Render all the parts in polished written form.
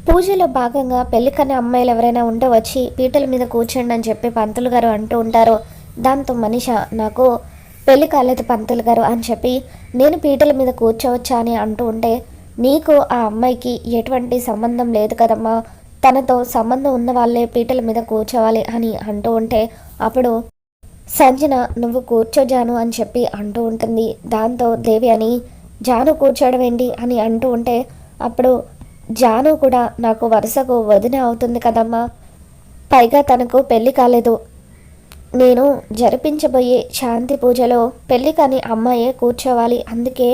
పూజలో భాగంగా పెళ్లికనే అమ్మాయిలు ఎవరైనా ఉంటే వచ్చి పీటల మీద కూర్చోండి అని చెప్పి పంతులు గారు అంటూ ఉంటారు. దాంతో మనిష నాకు పెళ్లి కాలేదు పంతులు గారు అని చెప్పి నేను పీటల మీద కూర్చోవచ్చా అని అంటూ ఉంటే, నీకు ఆ అమ్మాయికి ఎటువంటి సంబంధం లేదు కదమ్మా, తనతో సంబంధం ఉన్న వాళ్ళే పీటల మీద కూర్చోవాలి అని అంటూ ఉంటే, అప్పుడు సంజన నువ్వు కూర్చో జాను అని చెప్పి అంటూ ఉంటుంది. దాంతో దేవి అని జాను కూర్చోవడం ఏంటి అని అంటూ ఉంటే, అప్పుడు జాను కూడా నాకు వరుసకు వదిన అవుతుంది కదమ్మా, పైగా తనకు పెళ్లి కాలేదు, నేను జరిపించబోయే శాంతి పూజలో పెళ్లి కాని అమ్మాయే కూర్చోవాలి, అందుకే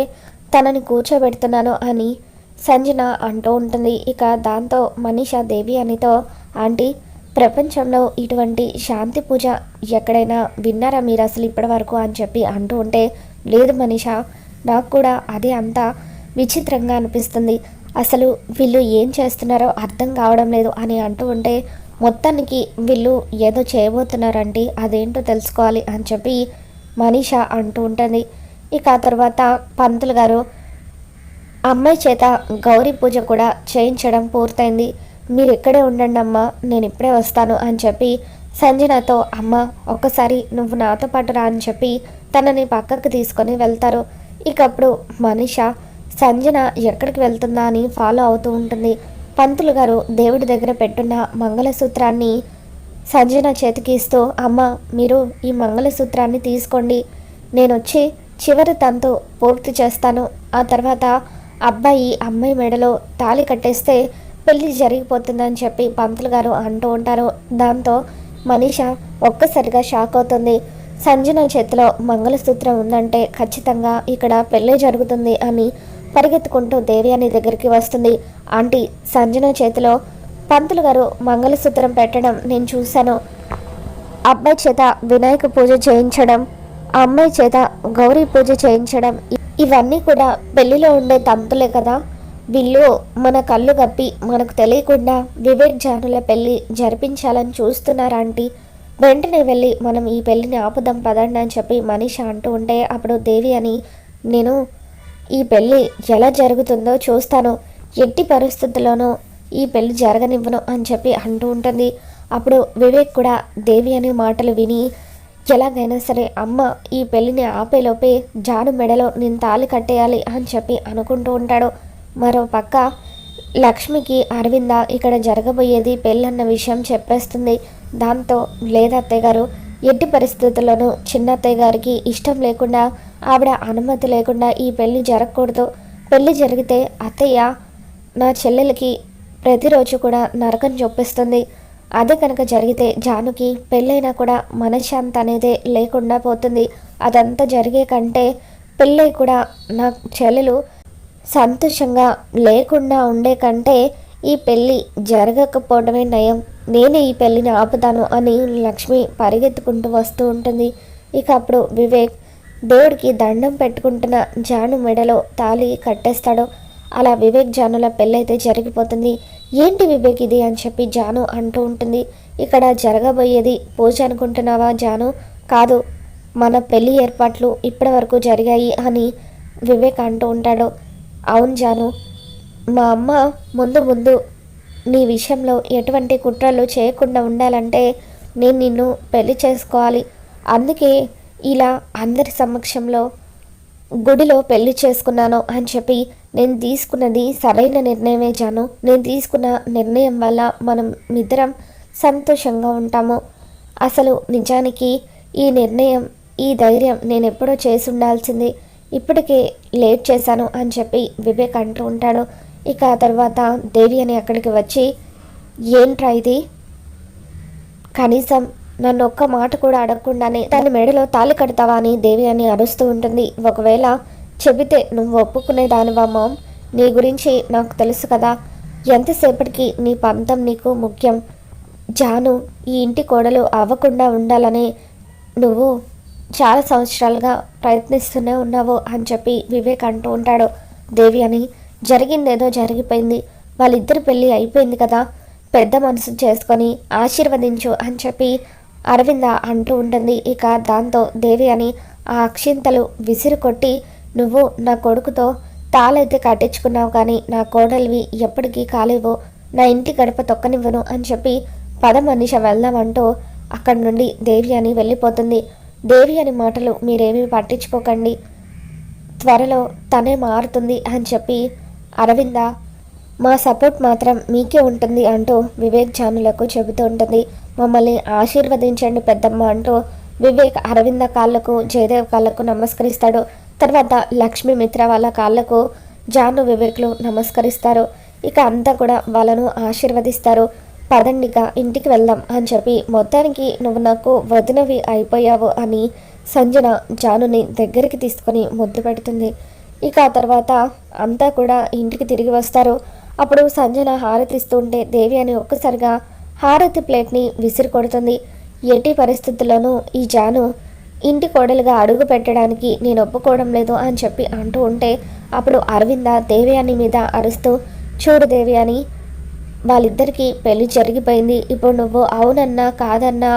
తనని కూర్చోబెడుతున్నాను అని సంజన అంటూ ఉంటుంది. ఇక దాంతో మనీషా దేవి అనితో, ఆంటీ ప్రపంచంలో ఇటువంటి శాంతి పూజ ఎక్కడైనా విన్నారా మీరు అసలు ఇప్పటి వరకు అని చెప్పి అంటూ ఉంటే, లేదు మనీషా, నాకు కూడా అదే అంతా విచిత్రంగా అనిపిస్తుంది, అసలు వీళ్ళు ఏం చేస్తున్నారో అర్థం కావడం లేదు అని అంటూ ఉంటే, మొత్తానికి వీళ్ళు ఏదో చేయబోతున్నారంటే అదేంటో తెలుసుకోవాలి అని చెప్పి మనీషా అంటూ ఉంటుంది. ఇక ఆ తర్వాత పంతులు గారు అమ్మాయి చేత గౌరీ పూజ కూడా చేయించడం పూర్తయింది, మీరు ఇక్కడే ఉండండి అమ్మ, నేను ఇప్పుడే వస్తాను అని చెప్పి సంజనతో, అమ్మ ఒక్కసారి నువ్వు నాతో పాటు రా అని చెప్పి తనని పక్కకు తీసుకొని వెళ్తారు. ఇక అప్పుడు మనీషా సంజన ఎక్కడికి వెళ్తుందా అని ఫాలో అవుతూ ఉంటుంది. పంతులు గారు దేవుడి దగ్గర పెట్టున్న మంగళసూత్రాన్ని సంజన చేతికి ఇస్తూ, అమ్మ మీరు ఈ మంగళసూత్రాన్ని తీసుకోండి, నేను వచ్చి చివరి తంతు పూర్తి చేస్తాను, ఆ తర్వాత అబ్బాయి అమ్మాయి మెడలో తాళి కట్టేస్తే పెళ్ళి జరిగిపోతుందని చెప్పి పంతులు గారు అంటూ ఉంటారు. దాంతో మనీషా ఒక్కసారిగా షాక్ అవుతుంది. సంజన చేతిలో మంగళసూత్రం ఉందంటే ఖచ్చితంగా ఇక్కడ పెళ్ళి జరుగుతుంది అని పరిగెత్తుకుంటూ దేవ్యాని దగ్గరికి వస్తుంది. ఆంటీ సంజన చేతిలో పంతులు గారు మంగళసూత్రం పెట్టడం నేను చూశాను, అబ్బాయి చేత వినాయక పూజ చేయించడం, అమ్మాయి చేత గౌరీ పూజ చేయించడం, ఇవన్నీ కూడా పెళ్లిలో ఉండే తంతులే కదా, వీళ్ళు మన కళ్ళు గప్పి మనకు తెలియకుండా వివేక్ జానుల పెళ్ళి జరిపించాలని చూస్తున్నారు ఆంటీ, వెంటనే వెళ్ళి మనం ఈ పెళ్ళిని ఆపుదాం పదండి అని చెప్పి మనీషా అంటూ ఉంటే, అప్పుడు దేవి అని నేను ఈ పెళ్ళి ఎలా జరుగుతుందో చూస్తాను, ఎట్టి పరిస్థితుల్లోనూ ఈ పెళ్ళి జరగనివ్వను అని చెప్పి అంటూ ఉంటుంది. అప్పుడు వివేక్ కూడా దేవి అనే మాటలు విని, ఎలాగైనా సరే అమ్మ ఈ పెళ్ళిని ఆపేలోపే జాను మెడలో నేను తాళి కట్టేయాలి అని చెప్పి అనుకుంటూ ఉంటాడు. మరో పక్క లక్ష్మికి అరవింద ఇక్కడ జరగబోయేది పెళ్ళన్న విషయం చెప్పేస్తుంది. దాంతో లేదత్తయ్య గారు, ఎట్టి పరిస్థితుల్లోనూ చిన్నత్తయ్య గారికి ఇష్టం లేకుండా, ఆవిడ అనుమతి లేకుండా ఈ పెళ్ళి జరగకూడదు, పెళ్ళి జరిగితే అత్తయ్య నా చెల్లెలకి ప్రతిరోజు కూడా నరకం చూపిస్తుంది, అదే కనుక జరిగితే జానుకి పెళ్ళైనా కూడా మనశ్శాంతి అనేదే లేకుండా పోతుంది, అదంతా జరిగే కంటే పెళ్ళై కూడా నా చెల్లెలు సంతోషంగా లేకుండా ఉండే కంటే ఈ పెళ్ళి జరగకపోవడమే నయం, నేనే ఈ పెళ్ళిని ఆపుతాను అని లక్ష్మి పరిగెత్తుకుంటూ వస్తూ ఉంటుంది. ఇక అప్పుడు వివేక్ దేవుడికి దండం పెట్టుకుంటున్న జాను మెడలో తాళి కట్టేస్తాడు. అలా వివేక్ జానుల పెళ్ళైతే జరిగిపోతుంది. ఏంటి వివేక్ ఇది అని చెప్పి జాను అంటూ ఉంటుంది. ఇక్కడ జరగబోయేది పూజ అనుకుంటున్నావా జాను, కాదు మన పెళ్ళి ఏర్పాట్లు ఇప్పటి వరకు జరిగాయి అని వివేక్ అంటూ ఉంటాడు. అవును జాను, మా అమ్మ ముందు ముందు నీ విషయంలో ఎటువంటి కుట్రలు చేయకుండా ఉండాలంటే నేను నిన్ను పెళ్లి చేసుకోవాలి, అందుకే ఇలా అందరి సమక్షంలో గుడిలో పెళ్లి చేసుకున్నాను అని చెప్పి నేను తీసుకున్నది సరైన నిర్ణయమే జాను, నేను తీసుకున్న నిర్ణయం వల్ల మనం ఇద్దరం సంతోషంగా ఉంటాము, అసలు నిజానికి ఈ నిర్ణయం ఈ ధైర్యం నేను ఎప్పుడో చేసి ఉండాల్సింది, ఇప్పటికే లేట్ చేశాను అని చెప్పి వివేక్ అంటూ ఉంటాడు. ఇక ఆ తర్వాత దేవి అని అక్కడికి వచ్చి, ఏంట్రా ఇది, కనీసం నన్ను ఒక్క మాట కూడా అడగకుండానే తన మెడలో తాళి కడతావా అని దేవి అని అరుస్తూ ఉంటుంది. ఒకవేళ చెబితే నువ్వు ఒప్పుకునేదానివా మామ్, నీ గురించి నాకు తెలుసు కదా, ఎంతసేపటికి నీ పంతం నీకు ముఖ్యం, జాను ఈ ఇంటి కోడలు అవ్వకుండా ఉండాలని నువ్వు చాలా సంవత్సరాలుగా ప్రయత్నిస్తూనే ఉన్నావు అని చెప్పి వివేక్ అంటూ ఉంటాడు. దేవి అని జరిగిందేదో జరిగిపోయింది, వాళ్ళిద్దరి పెళ్ళి అయిపోయింది కదా, పెద్ద మనసు చేసుకొని ఆశీర్వదించు అని చెప్పి అరవింద అంటూ ఉంటుంది. ఇక దాంతో దేవి అని ఆ అక్షింతలు విసిరు కొట్టి, నువ్వు నా కొడుకుతో తాళైతే కట్టించుకున్నావు కానీ నా కోడలివి ఎప్పటికీ కాలేవు, నా ఇంటి గడప తొక్కనివ్వను అని చెప్పి పద మనిష వెళ్దామంటూ అక్కడి నుండి దేవి అని వెళ్ళిపోతుంది. దేవి అని మాటలు మీరేమీ పట్టించుకోకండి, త్వరలో తనే మారుతుంది అని చెప్పి అరవింద మా సపోర్ట్ మాత్రం మీకే ఉంటుంది అంటూ వివేక్ జానులకు చెబుతూ ఉంటుంది. మమ్మల్ని ఆశీర్వదించండి పెద్దమ్మ అంటూ వివేక్ అరవింద కాళ్ళకు జయదేవ్ కాళ్ళకు నమస్కరిస్తాడు. తర్వాత లక్ష్మీ మిత్ర వాళ్ళ కాళ్ళకు జాను వివేక్లు నమస్కరిస్తారు. ఇక అంతా కూడా వాళ్ళను ఆశీర్వదిస్తారు. పదండిగా ఇంటికి వెళ్దాం అని చెప్పి మొత్తానికి నువ్వు నాకు వదినవి అయిపోయావు అని సంజన జానుని దగ్గరికి తీసుకొని ముద్దు పెడుతుంది. ఇక ఆ తర్వాత అంతా కూడా ఇంటికి తిరిగి వస్తారు. అప్పుడు సంజన హారతి ఇస్తుంటే దేవి అని ఒక్కసారిగా హారతి ప్లేట్ని విసిరి కొడుతుంది. ఎట్టి పరిస్థితుల్లోనూ ఈ జాను ఇంటి కోడలుగా అడుగు పెట్టడానికి నేను ఒప్పుకోవడం లేదు అని చెప్పి అంటూ ఉంటే అప్పుడు అరవింద దేవయాని మీద అరుస్తూ, చూడు దేవయాని, వాళ్ళిద్దరికీ పెళ్లి జరిగిపోయింది. ఇప్పుడు నువ్వు అవునన్నా కాదన్నా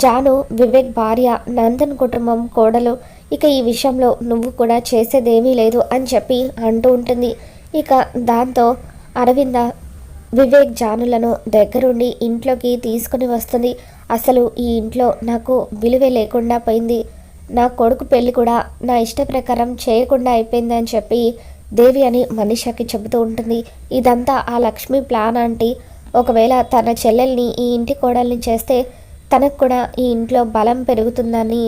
జాను వివేక్ భార్య, నందన్ కుటుంబం కోడలు. ఇక ఈ విషయంలో నువ్వు కూడా చేసేదేమీ లేదు అని చెప్పి అంటూ ఉంటుంది. ఇక దాంతో అరవింద వివేక్ జానులను దగ్గరుండి ఇంట్లోకి తీసుకుని వస్తుంది. అసలు ఈ ఇంట్లో నాకు విలువే లేకుండా పోయింది, నా కొడుకు పెళ్ళి కూడా నా ఇష్ట ప్రకారం చేయకుండా అయిపోయింది అని చెప్పి దేవి అని మనిషకి చెబుతూ ఉంటుంది. ఇదంతా ఆ లక్ష్మి ప్లాన్ ఆంటీ. ఒకవేళ తన చెల్లెల్ని ఈ ఇంటి కోడల్ని చేస్తే తనకు కూడా ఈ ఇంట్లో బలం పెరుగుతుందని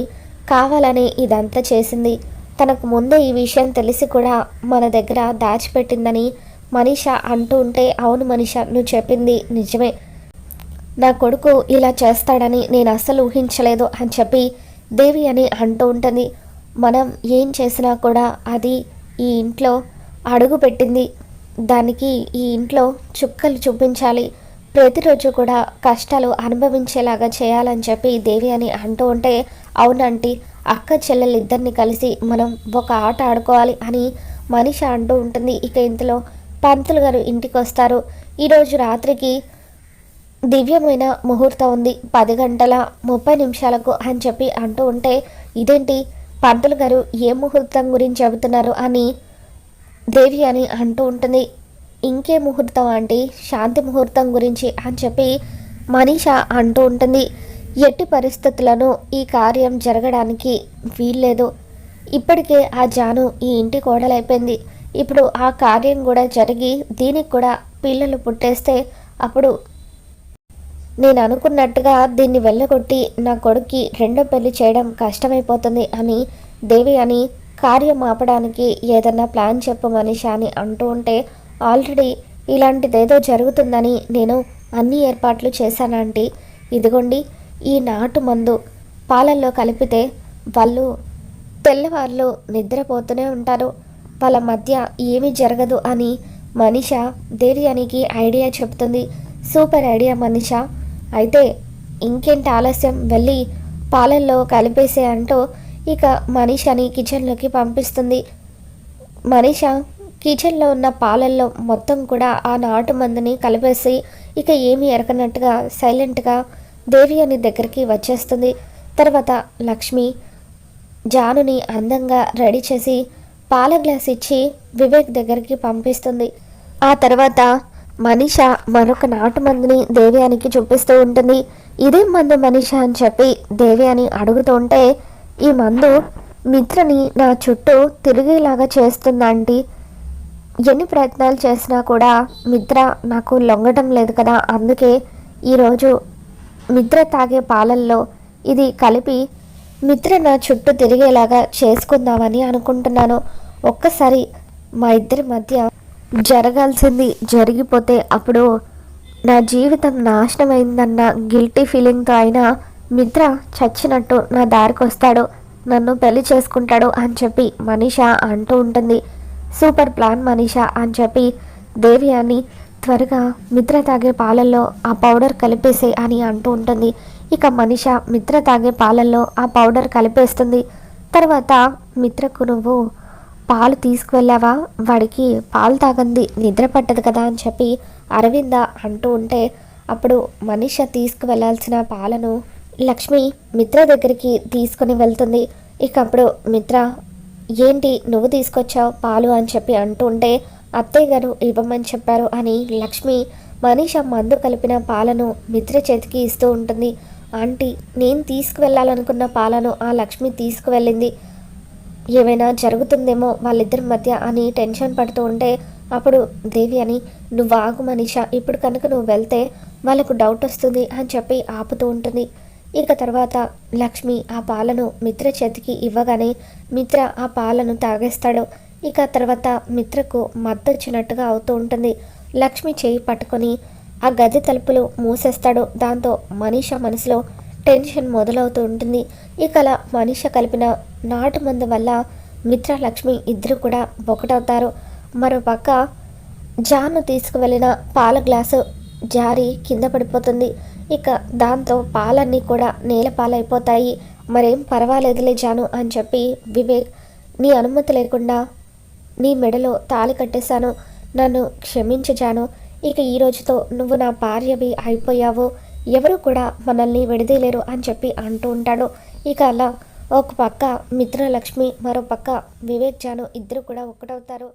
కావాలని ఇదంతా చేసింది. తనకు ముందే ఈ విషయం తెలిసి కూడా మన దగ్గర దాచిపెట్టిందని మనీష అంటూ ఉంటే, అవును మనీష, నువ్వు చెప్పింది నిజమే, నా కొడుకు ఇలా చేస్తాడని నేను అస్సలు ఊహించలేదు అని చెప్పి దేవి అని అంటూ ఉంటుంది. మనం ఏం చేసినా కూడా అది ఈ ఇంట్లో అడుగు పెట్టింది, దానికి ఈ ఇంట్లో చుక్కలు చూపించాలి, ప్రతిరోజు కూడా కష్టాలు అనుభవించేలాగా చేయాలని చెప్పి దేవి అని అంటూ ఉంటే, అవునంటీ, అక్క చెల్లెలు ఇద్దరిని కలిసి మనం ఒక ఆట ఆడుకోవాలి అని మనీష అంటూ ఉంటుంది. ఇక ఇంతలో పంతులు గారు ఇంటికి వస్తారు. ఈరోజు రాత్రికి దివ్యమైన ముహూర్తం ఉంది, 10:30 అని చెప్పి అంటూ ఉంటే, ఇదేంటి పంతులు గారు ఏ ముహూర్తం గురించి చెబుతున్నారు అని దేవి అని అంటూ ఉంటుంది. ఇంకే ముహూర్తం అంటే శాంతి ముహూర్తం గురించి అని చెప్పి మనీష అంటూ ఉంటుంది. ఎట్టి పరిస్థితులను ఈ కార్యం జరగడానికి వీల్లేదు. ఇప్పటికే ఆ జాను ఈ ఇంటి కోడలైపోయింది. ఇప్పుడు ఆ కార్యం కూడా జరిగి దీనికి కూడా పిల్లలు పుట్టేస్తే అప్పుడు నేను అనుకున్నట్టుగా దీన్ని వెళ్ళగొట్టి నా కొడుక్కి రెండో పెళ్లి చేయడం కష్టమైపోతుంది అని దేవి అని కార్యం ఆపడానికి ఏదన్నా ప్లాన్ చెప్పు మనీష అని అంటూ ఉంటే, ఆల్రెడీ ఇలాంటిదేదో జరుగుతుందని నేను అన్ని ఏర్పాట్లు చేశానంటే, ఇదిగోండి ఈ నాటు మందు పాలల్లో కలిపితే వాళ్ళు తెల్లవాళ్ళు నిద్రపోతూనే ఉంటారు, వాళ్ళ మధ్య ఏమీ జరగదు అని మనీష దేవ్యానికి ఐడియా చెప్తుంది. సూపర్ ఐడియా మనీష, అయితే ఇంకేంటి ఆలస్యం, వెళ్ళి పాలల్లో కలిపేసే అంటూ ఇక మనీషని కిచెన్లోకి పంపిస్తుంది. మనీష కిచెన్లో ఉన్న పాలల్లో మొత్తం కూడా ఆ నాటు మందుని కలిపేసి ఇక ఏమీ ఎరగనట్టుగా సైలెంట్గా దేవ్యాని దగ్గరికి వచ్చేస్తుంది. తర్వాత లక్ష్మి జానుని అందంగా రెడీ చేసి పాల గ్లాస్ ఇచ్చి వివేక్ దగ్గరికి పంపిస్తుంది. ఆ తర్వాత మనీష మరొక నాటు మందుని దేవ్యానికి చూపిస్తూ ఉంటుంది. ఇదేం మందు మనీష అని చెప్పి దేవ్యాని అడుగుతూ ఉంటే, ఈ మందు మిత్రని నా చుట్టూ తిరిగేలాగా చేస్తుందంటే, ఎన్ని ప్రయత్నాలు చేసినా కూడా మిత్ర నాకు లొంగటం లేదు కదా, అందుకే ఈరోజు మిత్ర తాగే పాలల్లో ఇది కలిపి మిత్ర నా చుట్టూ తిరిగేలాగా చేసుకుందామని అనుకుంటున్నాను. ఒక్కసారి మా ఇద్దరి మధ్య జరగాల్సింది జరిగిపోతే అప్పుడు నా జీవితం నాశనమైందన్న గిల్టీ ఫీలింగ్తో అయినా మిత్ర చచ్చినట్టు నా దారికి వస్తాడు, నన్ను పెళ్లి చేసుకుంటాడు అని చెప్పి మనీష అంటూ ఉంటుంది. సూపర్ ప్లాన్ మనీష అని చెప్పి దేవ్యాని త్వరగా మిత్ర తాగే పాలల్లో ఆ పౌడర్ కలిపేసే అని అంటూ ఉంటుంది. ఇక మనీష మిత్ర తాగే పాలల్లో ఆ పౌడర్ కలిపేస్తుంది. తర్వాత మిత్రకు నువ్వు పాలు తీసుకువెళ్ళావా, వాడికి పాలు తాగంది నిద్ర పట్టదు కదా అని చెప్పి అరవింద అంటూ ఉంటే, అప్పుడు మనీష తీసుకువెళ్లాల్సిన పాలను లక్ష్మి మిత్ర దగ్గరికి తీసుకుని వెళ్తుంది. ఇక అప్పుడు మిత్ర, ఏంటి నువ్వు తీసుకొచ్చావు పాలు అని చెప్పి అంటూ ఉంటే, అత్తయ్య గారు ఇవ్వమని చెప్పారు అని లక్ష్మి మనీష మందు కలిపిన పాలను మిత్ర చేతికి ఇస్తూ ఉంటుంది. ఆంటీ, నేను తీసుకువెళ్ళాలనుకున్న పాలను ఆ లక్ష్మి తీసుకువెళ్ళింది, ఏమైనా జరుగుతుందేమో వాళ్ళిద్దరి మధ్య అని టెన్షన్ పడుతూ ఉంటే అప్పుడు దేవి అని, నువ్వు ఆగు మనీష, ఇప్పుడు కనుక నువ్వు వెళ్తే వాళ్ళకు డౌట్ వస్తుంది అని చెప్పి ఆపుతూ ఉంటుంది. ఇక తర్వాత లక్ష్మి ఆ పాలను మిత్ర చేతికి ఇవ్వగానే మిత్ర ఆ పాలను తాగేస్తాడు. ఇక తర్వాత మిత్రకు మత్తొచ్చినట్టుగా అవుతూ ఉంటుంది. లక్ష్మి చేయి పట్టుకొని ఆ గది తలుపులు మూసేస్తాడు. దాంతో మనీష మనసులో టెన్షన్ మొదలవుతూ ఉంటుంది. ఇక అలా మనీష కలిపిన నాటు మందు వల్ల మిత్ర లక్ష్మి ఇద్దరు కూడా ఒకటవుతారు. మరోపక్క జాను తీసుకువెళ్ళిన పాల గ్లాసు జారి కింద పడిపోతుంది. ఇక దాంతో పాలన్నీ కూడా నేల పాలైపోతాయి. మరేం పర్వాలేదులే జాను అని చెప్పి వివేక్, నీ అనుమతి లేకుండా నీ మెడలో తాళి కట్టేశాను, నన్ను క్షమించు జాను, ఇక ఈ రోజుతో నువ్వు నా భార్యవి అయిపోయావు, ఎవరు కూడా మనల్ని విడదీయలేరు అని చెప్పి అంటూ ఉంటాడు. ఇక అలా ఒక పక్క మిత్రలక్ష్మి, మరో పక్క వివేక్ జాను ఇద్దరు కూడా ఒకటవుతారు.